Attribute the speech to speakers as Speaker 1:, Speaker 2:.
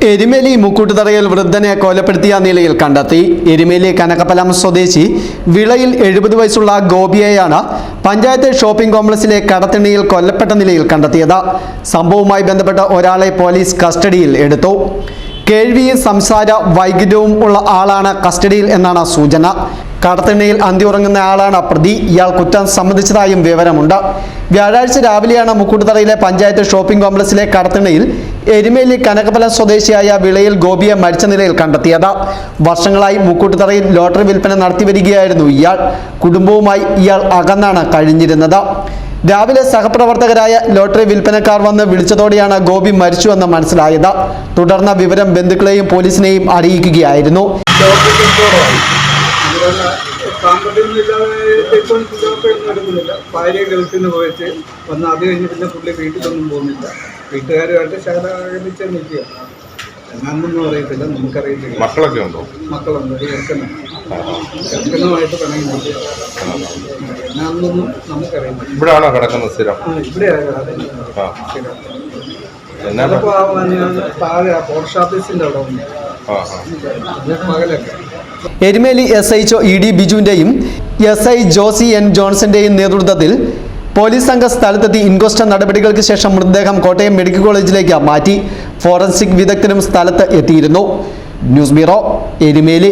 Speaker 1: എരുമേലി മുക്കൂട്ടുതറയിൽ വൃദ്ധനെ കൊലപ്പെടുത്തിയ നിലയിൽ കണ്ടെത്തി. എരുമേലി കനകപ്പലം സ്വദേശി വിളയിൽ 70 വയസ്സുള്ള ഗോപിയെയാണ് പഞ്ചായത്ത് ഷോപ്പിംഗ് കോംപ്ലക്സിലെ കടത്തിണിയിൽ കൊല്ലപ്പെട്ട നിലയിൽ കണ്ടെത്തിയത്. സംഭവവുമായി ബന്ധപ്പെട്ട ഒരാളെ പോലീസ് കസ്റ്റഡിയിൽ എടുത്തു. കേൾവിയും സംസാര വൈകല്യവും ഉള്ള ആളാണ് കസ്റ്റഡിയിൽ എന്നാണ് സൂചന. കടത്തിണ്ണയിൽ അന്തിയുറങ്ങുന്ന ആളാണ് പ്രതി. ഇയാൾ കുറ്റം സമ്മതിച്ചതായും വിവരമുണ്ട്. വ്യാഴാഴ്ച രാവിലെയാണ് മുക്കൂട്ടുതറയിലെ പഞ്ചായത്ത് ഷോപ്പിംഗ് കോംപ്ലക്സിലെ കടത്തിണ്ണയിൽ എരുമേലി കനകപ്പലം സ്വദേശിയായ വിളയിൽ ഗോപിയെ മരിച്ച നിലയിൽ കണ്ടെത്തിയത്. വർഷങ്ങളായി മുക്കൂട്ടുതറയിൽ ലോട്ടറി വിൽപ്പന നടത്തിവരികയായിരുന്നു ഇയാൾ. കുടുംബവുമായി ഇയാൾ അകന്നാണ് കഴിഞ്ഞിരുന്നത്. രാവിലെ സഹപ്രവർത്തകരായ ലോട്ടറി വിൽപ്പനക്കാർ വന്ന് വിളിച്ചതോടെയാണ് ഗോപി മരിച്ചുവെന്ന് മനസ്സിലായത്. തുടർന്ന് വിവരം ബന്ധുക്കളെയും പോലീസിനെയും അറിയിക്കുകയായിരുന്നു.
Speaker 2: ഭാര്യ ഗൾഫിൽ നിന്ന് പോയിട്ട് വന്ന് അത് കഴിഞ്ഞ് പിന്നെ പുള്ളി വീട്ടിലൊന്നും പോകുന്നില്ല. വീട്ടുകാരുമായിട്ട് ശകലിച്ച് നിൽക്കുക. എന്നാന്നൊന്നും അറിയത്തില്ല, നമുക്കറിയത്തില്ല.
Speaker 3: മക്കളൊക്കെ ഉണ്ടോ?
Speaker 2: മക്കളുണ്ട്. ചെറുക്കനുമായിട്ട് പിണങ്ങി നിൽക്കുക. എന്നാന്നൊന്നും നമുക്കറിയത്തില്ല.
Speaker 3: ഇവിടെയാണോ കിടക്കുന്നത് സ്ഥിരം?
Speaker 2: ഇവിടെയാണ് ചിലപ്പോൾ താഴെ പോസ്റ്റ് ഓഫീസിൻ്റെ അവിടെ ഉണ്ട് പകലൊക്കെ.
Speaker 1: Erumeli SHO ED ബിജുവിൻ്റെയും SI Josy N ജോൺസന്റെയും നേതൃത്വത്തിൽ പോലീസ് സംഘം സ്ഥലത്തെത്തി ഇൻക്വസ്റ്റ് നടപടികൾക്ക് ശേഷം മൃതദേഹം കോട്ടയം മെഡിക്കൽ കോളേജിലേക്ക് മാറ്റി. ഫോറൻസിക് വിദഗ്ധരും സ്ഥലത്ത് എത്തിയിരുന്നു. News bureau, Erumeli.